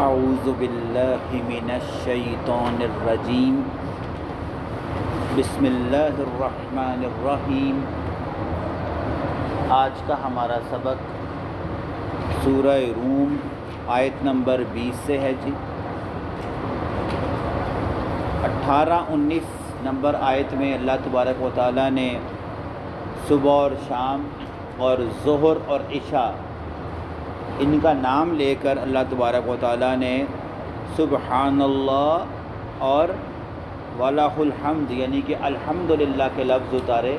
اعوذ باللہ من الشیطان الرجیم بسم اللہ الرحمن الرحیم۔ آج کا ہمارا سبق سورہ روم آیت نمبر 20 سے ہے جی۔ 18-19 نمبر آیت میں اللہ تبارک و تعالیٰ نے صبح اور شام اور ظہر اور عشاء ان کا نام لے کر اللہ تبارک و تعالیٰ نے سبحان اللہ اور وَلَهُ الحمد یعنی کہ الحمدللہ کے لفظ اتارے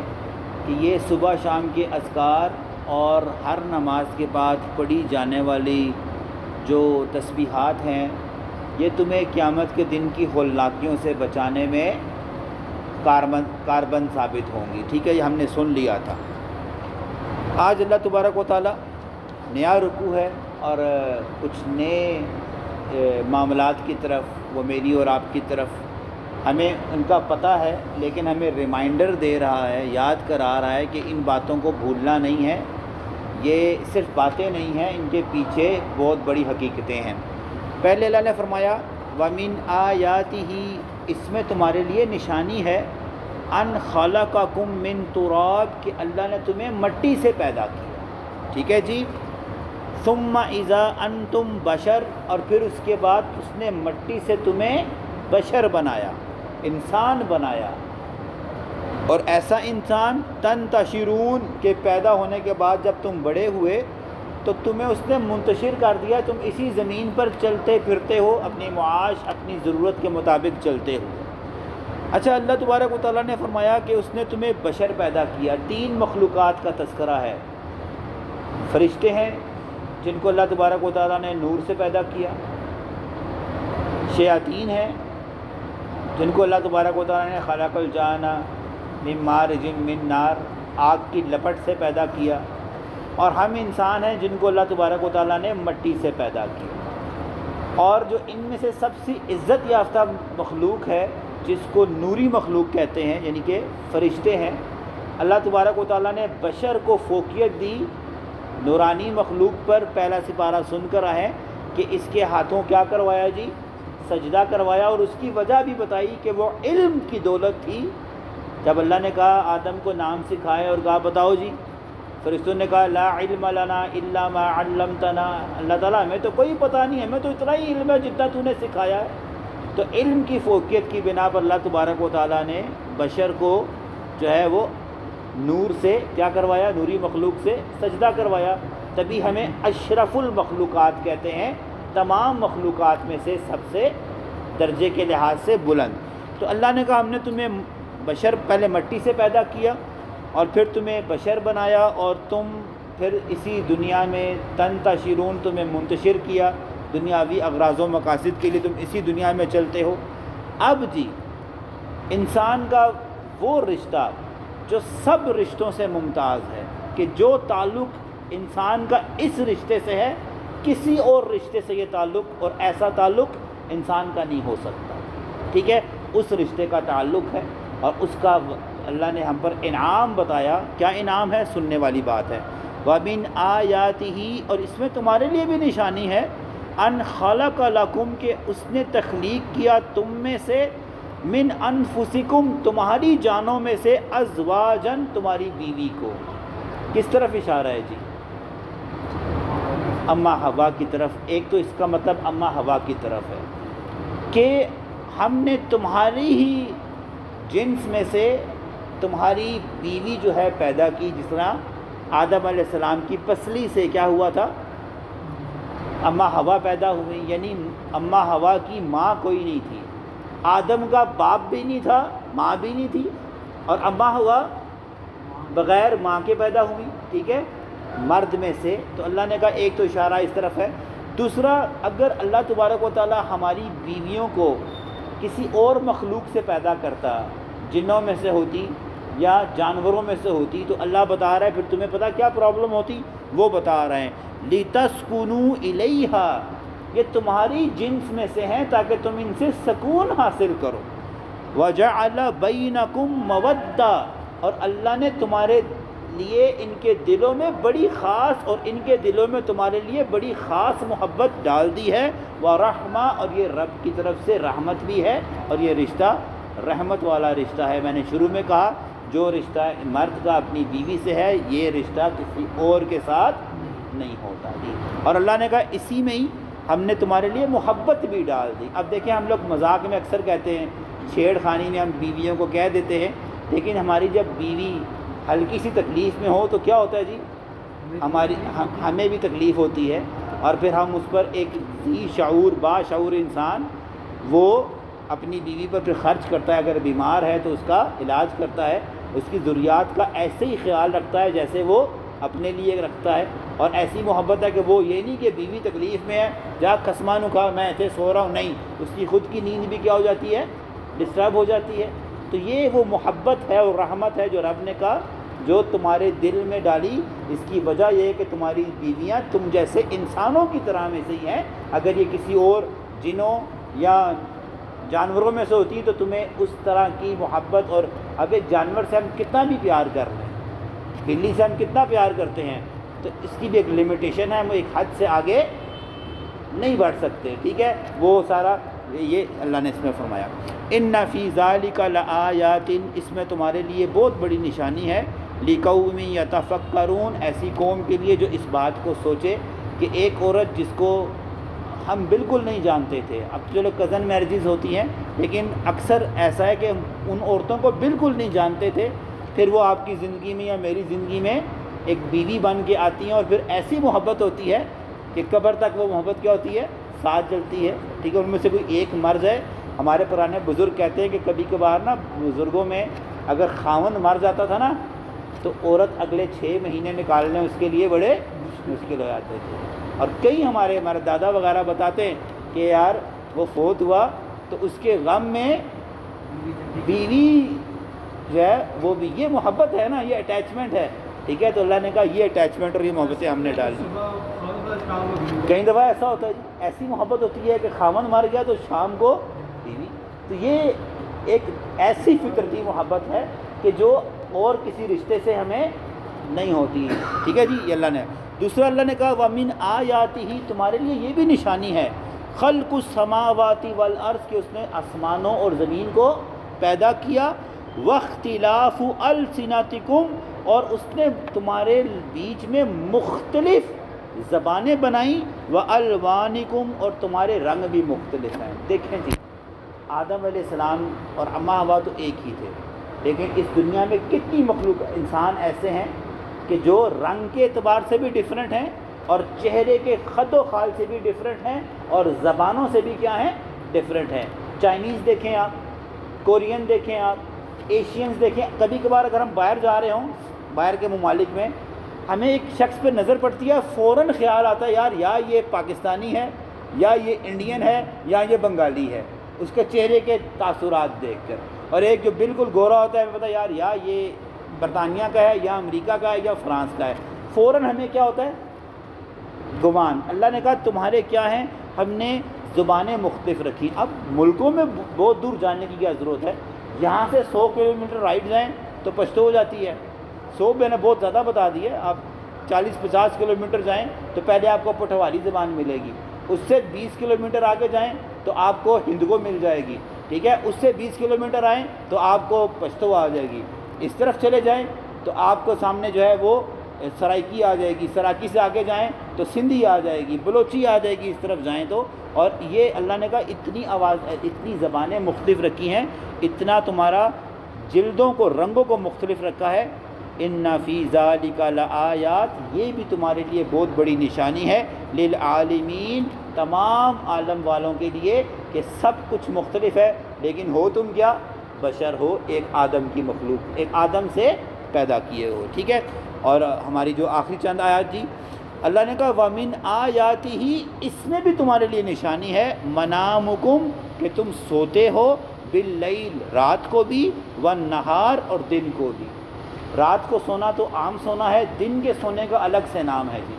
کہ یہ صبح شام کے اذکار اور ہر نماز کے بعد پڑھی جانے والی جو تسبیحات ہیں یہ تمہیں قیامت کے دن کی ہولناکیوں سے بچانے میں کاربند ثابت ہوں گی۔ ٹھیک ہے، یہ ہم نے سن لیا تھا۔ آج اللہ تبارک و تعالیٰ نیا رکوع ہے اور کچھ نئے معاملات کی طرف وہ میری اور آپ کی طرف ہمیں ان کا پتہ ہے، لیکن ہمیں ریمائنڈر دے رہا ہے، یاد کرا رہا ہے کہ ان باتوں کو بھولنا نہیں ہے۔ یہ صرف باتیں نہیں ہیں، ان کے پیچھے بہت بڑی حقیقتیں ہیں۔ پہلے اللہ نے فرمایا وَمِنْ آیَاتِهِ، اس میں تمہارے لیے نشانی ہے، ان خلقکم من تراب، کہ اللہ نے تمہیں مٹی سے پیدا کیا۔ ٹھیک ہے جی۔ ثم اذا انتم بشر، اور پھر اس کے بعد اس نے مٹی سے تمہیں بشر بنایا، انسان بنایا، اور ایسا انسان تنتشرون کہ پیدا ہونے کے بعد جب تم بڑے ہوئے تو تمہیں اس نے منتشر کر دیا، تم اسی زمین پر چلتے پھرتے ہو، اپنی معاش اپنی ضرورت کے مطابق چلتے ہو۔ اچھا، اللہ تبارک و تعالیٰ نے فرمایا کہ اس نے تمہیں بشر پیدا کیا۔ 3 مخلوقات کا تذکرہ ہے۔ فرشتے ہیں جن کو اللہ تبارک و تعالیٰ نے نور سے پیدا کیا، شیاطین ہیں جن کو اللہ تبارک و تعالیٰ نے خلق الجان من مارج من نار، آگ کی لپٹ سے پیدا کیا، اور ہم انسان ہیں جن کو اللہ تبارک و تعالیٰ نے مٹی سے پیدا کیا۔ اور جو ان میں سے سب سے عزت یافتہ مخلوق ہے جس کو نوری مخلوق کہتے ہیں، یعنی کہ فرشتے ہیں، اللہ تبارک و تعالیٰ نے بشر کو فوقیت دی نورانی مخلوق پر۔ پہلا سپارہ سن کر آئے کہ اس کے ہاتھوں کیا کروایا جی؟ سجدہ کروایا، اور اس کی وجہ بھی بتائی کہ وہ علم کی دولت تھی۔ جب اللہ نے کہا آدم کو نام سکھائے اور کہا بتاؤ جی، فرشتوں نے کہا لا علم لنا الا ما علمتنا، اللہ تعالیٰ ہمیں تو کوئی پتہ نہیں، ہمیں تو اتنا ہی علم ہے جتنا تو نے سکھایا ہے۔ تو علم کی فوقیت کی بنا پر اللہ تبارک و تعالیٰ نے بشر کو جو ہے وہ نور سے کیا کروایا؟ نوری مخلوق سے سجدہ کروایا۔ تبھی ہمیں اشرف المخلوقات کہتے ہیں، تمام مخلوقات میں سے سب سے درجے کے لحاظ سے بلند۔ تو اللہ نے کہا ہم نے تمہیں بشر پہلے مٹی سے پیدا کیا اور پھر تمہیں بشر بنایا، اور تم پھر اسی دنیا میں تنتشرون، تمہیں منتشر کیا، دنیاوی اغراض و مقاصد کے لیے تم اسی دنیا میں چلتے ہو۔ اب جی انسان کا وہ رشتہ جو سب رشتوں سے ممتاز ہے، کہ جو تعلق انسان کا اس رشتے سے ہے کسی اور رشتے سے یہ تعلق اور ایسا تعلق انسان کا نہیں ہو سکتا۔ ٹھیک ہے، اس رشتے کا تعلق ہے، اور اس کا اللہ نے ہم پر انعام بتایا۔ کیا انعام ہے؟ سننے والی بات ہے۔ وَمِنْ آیَاتِهِ، اور اس میں تمہارے لیے بھی نشانی ہے، ان خلق لکم، کہ اس نے تخلیق کیا تم میں سے، من انفسکم، تمہاری جانوں میں سے، ازواجن، تمہاری بیوی کو۔ کس طرف اشارہ ہے جی؟ اماں حوا کی طرف۔ ایک تو اس کا مطلب اماں حوا کی طرف ہے کہ ہم نے تمہاری ہی جنس میں سے تمہاری بیوی جو ہے پیدا کی، جس طرح آدم علیہ السلام کی پسلی سے کیا ہوا تھا؟ اماں حوا پیدا ہوئی، یعنی اماں حوا کی ماں کوئی نہیں تھی، آدم کا باپ بھی نہیں تھا، ماں بھی نہیں تھی، اور اماں حوا بغیر ماں کے پیدا ہوئی۔ ٹھیک ہے، مرد میں سے۔ تو اللہ نے کہا ایک تو اشارہ اس طرف ہے۔ دوسرا، اگر اللہ تبارک و تعالیٰ ہماری بیویوں کو کسی اور مخلوق سے پیدا کرتا، جنوں میں سے ہوتی یا جانوروں میں سے ہوتی، تو اللہ بتا رہا ہے پھر تمہیں پتہ کیا پرابلم ہوتی؟ وہ بتا رہے ہیں لِتَسْكُنُوا إِلَيْهَا، یہ تمہاری جنس میں سے ہیں تاکہ تم ان سے سکون حاصل کرو۔ وَجَعَلَ بَيْنَكُمْ مَوَدَّةً، اور اللہ نے تمہارے لیے ان کے دلوں میں بڑی خاص، اور ان کے دلوں میں تمہارے لیے بڑی خاص محبت ڈال دی ہے، ورحمہ، اور یہ رب کی طرف سے رحمت بھی ہے، اور یہ رشتہ رحمت والا رشتہ ہے۔ میں نے شروع میں کہا جو رشتہ مرد کا اپنی بیوی سے ہے، یہ رشتہ کسی اور کے ساتھ نہیں ہوتا جی۔ اور اللہ نے کہا اسی میں ہی ہم نے تمہارے لیے محبت بھی ڈال دی۔ اب دیکھیں ہم لوگ مذاق میں اکثر کہتے ہیں، چھیڑ خانی میں ہم بیویوں کو کہہ دیتے ہیں، لیکن ہماری جب بیوی ہلکی سی تکلیف میں ہو تو کیا ہوتا ہے جی، ہمیں بھی تکلیف ہوتی ہے، اور پھر ہم اس پر ایک ذی شعور باشعور انسان وہ اپنی بیوی پر پھر خرچ کرتا ہے، اگر بیمار ہے تو اس کا علاج کرتا ہے، اس کی ضروریات کا ایسے ہی خیال رکھتا ہے جیسے وہ اپنے لیے رکھتا ہے، اور ایسی محبت ہے کہ وہ یہ نہیں کہ بیوی تکلیف میں ہے جا قسمانو کا میں ایسے سو رہا ہوں، نہیں، اس کی خود کی نیند بھی کیا ہو جاتی ہے، ڈسٹرب ہو جاتی ہے۔ تو یہ وہ محبت ہے اور رحمت ہے جو رب نے کہا جو تمہارے دل میں ڈالی، اس کی وجہ یہ ہے کہ تمہاری بیویاں تم جیسے انسانوں کی طرح میں سے ہی ہیں، اگر یہ کسی اور جنوں یا جانوروں میں سے ہوتی ہیں تو تمہیں اس طرح کی محبت، اور اب ایک جانور سے ہم کتنا بھی پیار کر رہے ہیں، بلی سے ہم کتنا پیار کرتے ہیں، تو اس کی بھی ایک لمیٹیشن ہے، ہم ایک حد سے آگے نہیں بڑھ سکتے، ٹھیک ہے، وہ سارا یہ اللہ نے اس میں فرمایا۔ ان فی ذالک لآیات، اس میں تمہارے لیے بہت بڑی نشانی ہے، لقوم یتفکرون، ایسی قوم کے لیے جو اس بات کو سوچے کہ ایک عورت جس کو ہم بالکل نہیں جانتے تھے، اب چلو کزن میرجز ہوتی ہیں لیکن اکثر ایسا ہے کہ ان عورتوں کو بالکل نہیں جانتے تھے، پھر وہ آپ کی زندگی میں یا میری زندگی میں ایک بیوی بن کے آتی ہیں، اور پھر ایسی محبت ہوتی ہے کہ قبر تک وہ محبت کیا ہوتی ہے، ساتھ چلتی ہے، ٹھیک ہے۔ ان میں سے کوئی ایک مرض ہے، ہمارے پرانے بزرگ کہتے ہیں کہ کبھی کبھار نا بزرگوں میں اگر خاوند مر جاتا تھا نا تو عورت اگلے 6 مہینے نکالنے اس کے لیے بڑے مشکل ہو جاتے تھے، اور کئی ہمارے دادا وغیرہ بتاتے ہیں کہ یار وہ فوت ہوا تو اس کے غم میں بیوی جو ہے وہ بھی، یہ محبت ہے نا، یہ اٹیچمنٹ ہے، ٹھیک ہے۔ تو اللہ نے کہا یہ اٹیچمنٹ اور یہ محبتیں ہم نے ڈالی۔ کئی دفعہ ایسا ہوتا ہے جی، ایسی محبت ہوتی ہے کہ خاوند مر گیا تو شام کو بیوی، تو یہ ایک ایسی فطرتی محبت ہے کہ جو اور کسی رشتے سے ہمیں نہیں ہوتی، ٹھیک ہے جی۔ یہ اللہ نے دوسرا اللہ نے کہا وَمِنْ آیَاتِهِ، تمہارے لیے یہ بھی نشانی ہے، خلق السماوات والارض، کہ اس نے آسمانوں اور زمین کو پیدا کیا، واختلاف السنتکم، اور اس نے تمہارے بیچ میں مختلف زبانیں بنائیں، والوانکم، اور تمہارے رنگ بھی مختلف ہیں۔ دیکھیں جی، آدم علیہ السلام اور اماں ہوا تو ایک ہی تھے، لیکن اس دنیا میں کتنی مخلوق انسان ایسے ہیں کہ جو رنگ کے اعتبار سے بھی ڈیفرنٹ ہیں، اور چہرے کے خد و خال سے بھی ڈیفرنٹ ہیں، اور زبانوں سے بھی کیا ہیں، ڈیفرنٹ ہیں۔ چائنیز دیکھیں آپ، کورین دیکھیں آپ، ایشینز دیکھیں، کبھی کبھار اگر ہم باہر جا رہے ہوں، باہر کے ممالک میں، ہمیں ایک شخص پہ نظر پڑتی ہے، فوراً خیال آتا ہے یار یا یہ پاکستانی ہے، یا یہ انڈین ہے، یا یہ بنگالی ہے، اس کے چہرے کے تاثرات دیکھ کر۔ اور ایک جو بالکل گورا ہوتا ہے ہمیں پتا یار یا یہ برطانیہ کا ہے، یا امریکہ کا ہے، یا فرانس کا ہے، فوراً ہمیں کیا ہوتا ہے، گمان۔ اللہ نے کہا تمہارے کیا ہیں، ہم نے زبانیں مختلف رکھی۔ اب ملکوں میں بہت دور جانے کی کیا ضرورت ہے، یہاں سے 100 کلومیٹر رائٹ جائیں تو پشتو ہو جاتی ہے، 100 میں نے بہت زیادہ بتا دی ہے، آپ 40-50 کلومیٹر جائیں تو پہلے آپ کو پٹھواری زبان ملے گی، اس سے 20 کلومیٹر آگے جائیں تو آپ کو ہندگو مل جائے گی، ٹھیک ہے، اس سے 20 کلومیٹر آئیں تو آپ کو پشتو آ جائے گی، اس طرف چلے جائیں تو آپ کو سامنے جو ہے وہ سرائکی آ جائے گی، سرائکی سے آگے جائیں تو سندھی آ جائے گی، بلوچی آ جائے گی، اس طرف جائیں تو، اور یہ اللہ نے کہا اتنی آواز، اتنی زبانیں مختلف رکھی ہیں، اتنا تمہارا جلدوں کو، رنگوں کو مختلف رکھا ہے۔ ان فی ذالک لآیات، یہ بھی تمہارے لیے بہت بڑی نشانی ہے، للعالمین، تمام عالم والوں کے لیے، کہ سب کچھ مختلف ہے لیکن ہو تم کیا، بشر ہو، ایک آدم کی مخلوق، ایک آدم سے پیدا کیے ہو، ٹھیک ہے۔ اور ہماری جو آخری چند آیات جی، اللہ نے کہا وَمِنْ آیَاتِهِ، اس میں بھی تمہارے لیے نشانی ہے، منامکم، کہ تم سوتے ہو، باللیل، رات کو بھی، والنہار، اور دن کو بھی۔ رات کو سونا تو عام سونا ہے، دن کے سونے کا الگ سے نام ہے جی،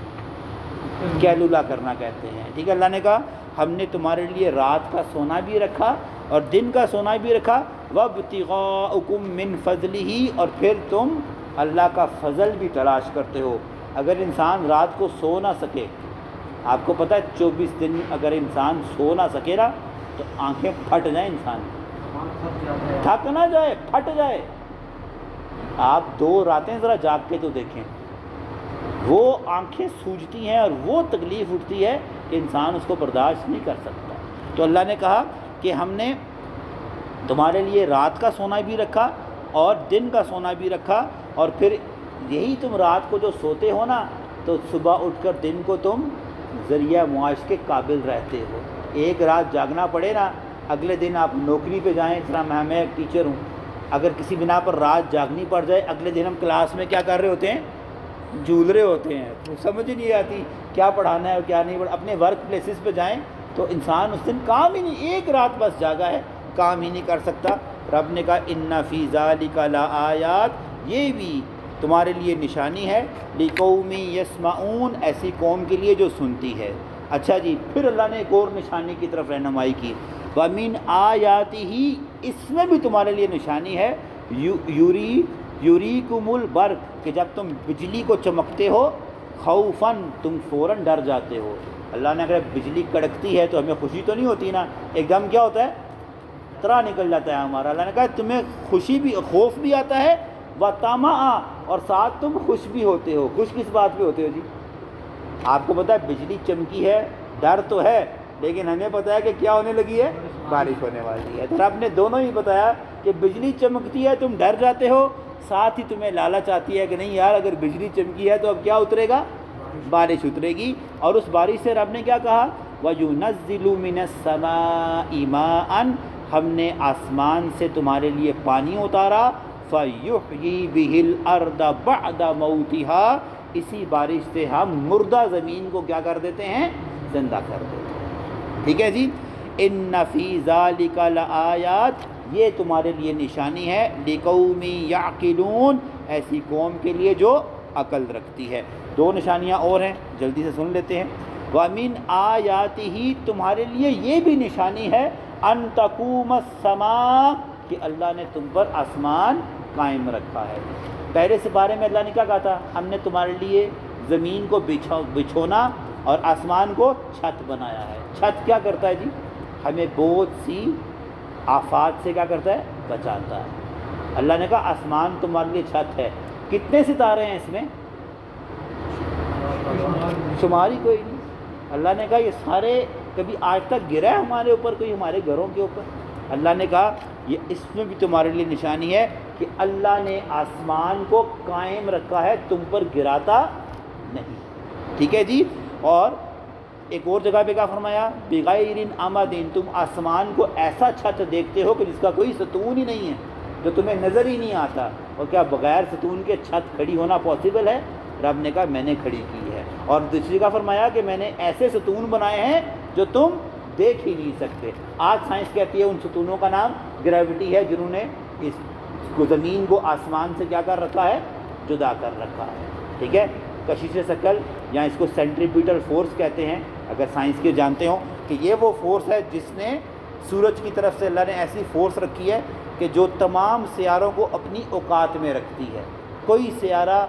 کیلولا کرنا کہتے ہیں، ٹھیک ہے۔ اللہ نے کہا ہم نے تمہارے لیے رات کا سونا بھی رکھا اور دن کا سونا بھی رکھا، وَابْتِغَاءُکُم مِّن فَضْلِهِ، اور پھر تم اللہ کا فضل بھی تلاش کرتے ہو۔ اگر انسان رات کو سو نہ سکے، آپ کو پتہ ہے 24 دن اگر انسان سو نہ سکے نا تو آنکھیں پھٹ جائیں انسان کی، تھک نہ جائے، پھٹ جائے۔ آپ 2 راتیں ذرا جاگ کے تو دیکھیں، وہ آنکھیں سوجتی ہیں اور وہ تکلیف اٹھتی ہے کہ انسان اس کو برداشت نہیں کر سکتا۔ تو اللہ نے کہا کہ ہم نے تمہارے لیے رات کا سونا بھی رکھا اور دن کا سونا بھی رکھا، اور پھر یہی تم رات کو جو سوتے ہو نا تو صبح اٹھ کر دن کو تم ذریعہ معاش کے قابل رہتے ہو۔ ایک رات جاگنا پڑے نا، اگلے دن آپ نوکری پہ جائیں، اس طرح میں ایک ٹیچر ہوں، اگر کسی بنا پر رات جاگنی پڑ جائے، اگلے دن ہم کلاس میں کیا کر رہے ہوتے ہیں؟ جھول رہے ہوتے ہیں، سمجھ ہی نہیں آتی کیا پڑھانا ہے اور کیا نہیں اپنے ورک پلیسز پہ جائیں تو انسان اس دن کام ہی نہیں، ایک رات بس جاگا ہے، کام ہی نہیں کر سکتا۔ رب نے کہا ان فی ذالک لآیات، یہ بھی تمہارے لیے نشانی ہے، لقوم یسمعون، ایسی قوم کے لیے جو سنتی ہے۔ اچھا جی، پھر اللہ نے ایک اور نشانی کی طرف رہنمائی کی، وَمِنْ آیَاتِهِ، اس میں بھی تمہارے لیے نشانی ہے، یُریکُمُ الْبَرْقَ، کہ جب تم بجلی کو چمکتے ہو، خوفاً، تم فوراً ڈر جاتے ہو۔ اللہ نے اگر بجلی کڑکتی ہے تو ہمیں خوشی تو نہیں ہوتی نا، ایک دم کیا ہوتا ہے؟ طرح نکل جاتا ہے ہمارا۔ اللہ نے کہا تمہیں خوشی بھی، خوف بھی آتا ہے، وَطَمَعًا، اور ساتھ تم خوش بھی ہوتے ہو۔ خوش کس بات پہ ہوتے ہو جی؟ آپ کو پتہ ہے بجلی چمکی ہے، ڈر تو ہے، لیکن ہمیں پتہ ہے کہ کیا ہونے لگی ہے؟ بارش ہونے والی ہے۔ تو رب نے دونوں ہی بتایا کہ بجلی چمکتی ہے تم ڈر جاتے ہو، ساتھ ہی تمہیں لالچ آتی ہے کہ نہیں یار اگر بجلی چمکی ہے تو اب کیا اترے گا؟ بارش اترے گی۔ اور اس بارش سے رب نے کیا کہا؟ وَيُنَزِّلُ مِنَ السَّمَاءِ مَاءً، ہم نے آسمان سے تمہارے لیے پانی اتارا، فَيُحْيِي بِهِ الْأَرْضَ بَعْدَ مَوْتِهَا، اسی بارش سے ہم مردہ زمین کو کیا کر دیتے ہیں؟ زندہ کر دیتے ہیں۔ ٹھیک ہے جی، ان فی ذالک لآیات، یہ تمہارے لیے نشانی ہے، لقوم یعقلون، ایسی قوم کے لیے جو عقل رکھتی ہے۔ 2 نشانیاں اور ہیں، جلدی سے سن لیتے ہیں۔ وَمِنْ آیاتہ، تمہارے لیے یہ بھی نشانی ہے، ان تقوم السماء، کہ اللہ نے تم پر آسمان قائم رکھا ہے۔ پہلے سے بارے میں اللہ نے کیا کہا تھا؟ ہم نے تمہارے لیے زمین کو بچھونا اور آسمان کو چھت بنایا ہے۔ چھت کیا کرتا ہے جی؟ ہمیں بہت سی آفات سے کیا کرتا ہے؟ بچاتا ہے۔ اللہ نے کہا آسمان تمہارے لیے چھت ہے۔ کتنے ستارے ہیں اس میں؟ شمار ہی کوئی نہیں۔ اللہ نے کہا یہ سارے کبھی آج تک گرا ہے ہمارے اوپر، کوئی ہمارے گھروں کے اوپر؟ اللہ نے کہا یہ اس میں بھی تمہارے لیے نشانی ہے کہ اللہ نے آسمان کو قائم رکھا ہے، تم پر گراتا نہیں۔ ٹھیک ہے جی، اور ایک اور جگہ پہ کیا فرمایا؟ بغیر عمد، تم آسمان کو ایسا چھت دیکھتے ہو کہ جس کا کوئی ستون ہی نہیں ہے، جو تمہیں نظر ہی نہیں آتا۔ اور کیا بغیر ستون کے چھت کھڑی ہونا پاسبل ہے؟ رب نے کہا میں نے کھڑی کی ہے۔ اور دوسری جگہ فرمایا کہ میں نے ایسے ستون بنائے ہیں جو تم دیکھ ہی نہیں سکتے۔ آج سائنس کہتی ہے ان ستونوں کا نام گریوٹی ہے، جنہوں نے اس زمین کو آسمان سے کیا کر رکھا ہے؟ جدا کر رکھا ہے۔ ٹھیک ہے، کشش ثقل یا اس کو سینٹریپیٹل فورس کہتے ہیں، اگر سائنس کے جانتے ہوں کہ یہ وہ فورس ہے جس نے سورج کی طرف سے اللہ نے ایسی فورس رکھی ہے کہ جو تمام سیاروں کو اپنی اوقات میں رکھتی ہے۔ کوئی سیارہ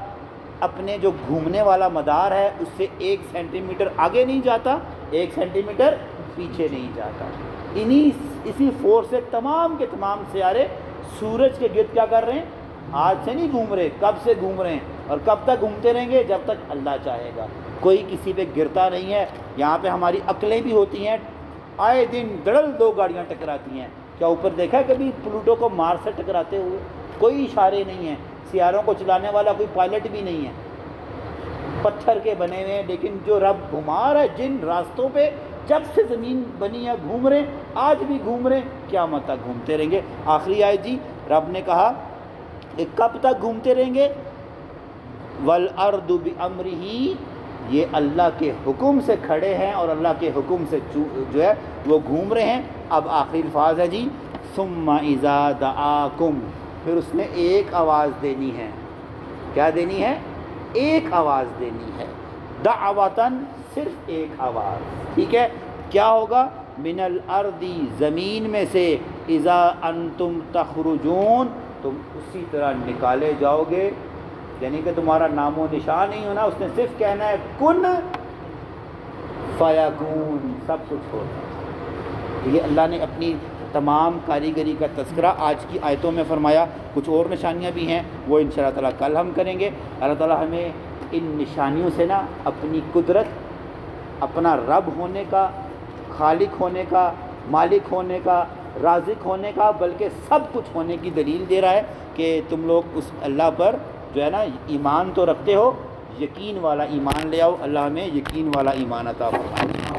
اپنے جو گھومنے والا مدار ہے اس سے 1 سینٹی میٹر آگے نہیں جاتا، 1 سینٹی میٹر پیچھے نہیں جاتا۔ اسی فورس سے تمام کے تمام سیارے سورج کے گرد کیا کر رہے ہیں؟ آج سے نہیں گھوم رہے، کب سے گھوم رہے ہیں، اور کب تک گھومتے رہیں گے؟ جب تک اللہ چاہے گا۔ کوئی کسی پہ گرتا نہیں ہے۔ یہاں پہ ہماری عقلیں بھی ہوتی ہیں، آئے دن دڑل 2 گاڑیاں ٹکراتی ہیں۔ کیا اوپر دیکھا ہے کبھی پلوٹو کو مارس سے ٹکراتے ہوئے؟ کوئی اشارے نہیں ہیں، سیاروں کو چلانے والا کوئی پائلٹ بھی نہیں ہے، پتھر کے بنے ہوئے ہیں، لیکن جو رب گھما رہا ہے جن راستوں پہ جب سے زمین بنی ہے گھوم رہے ہیں، آج بھی گھوم رہے ہیں، قیامت تک گھومتے رہیں گے۔ آخری آیت جی، رب نے کہا کہ کب تک گھومتے رہیں گے؟ وَالْأَرْضُ بِأَمْرِهِ، یہ اللہ کے حکم سے کھڑے ہیں اور اللہ کے حکم سے جو ہے وہ گھوم رہے ہیں۔ اب آخری الفاظ ہے جی، ثُمَّ إِذَا دَعَاكُمْ، پھر اس نے ایک آواز دینی ہے۔ کیا دینی ہے؟ ایک آواز دینی ہے۔ دعوتاً، صرف ایک آواز۔ ٹھیک ہے، کیا ہوگا؟ من الارض، زمین میں سے، اذا انتم تخرجون، تم اسی طرح نکالے جاؤ گے یعنی کہ تمہارا نام و نشان نہیں ہونا، اس نے صرف کہنا ہے کن فیکون، سب کچھ ہوتا ہے۔ یہ اللہ نے اپنی تمام کاریگری کا تذکرہ آج کی آیتوں میں فرمایا۔ کچھ اور نشانیاں بھی ہیں، وہ انشاءاللہ تعالیٰ کل ہم کریں گے۔ اللہ تعالیٰ ہمیں ان نشانیوں سے نا اپنی قدرت، اپنا رب ہونے کا، خالق ہونے کا، مالک ہونے کا، رازق ہونے کا، بلکہ سب کچھ ہونے کی دلیل دے رہا ہے کہ تم لوگ اس اللہ پر جو ہے نا ایمان تو رکھتے ہو، یقین والا ایمان لے آؤ۔ اللہ ہمیں یقین والا ایمان عطا فرمائے۔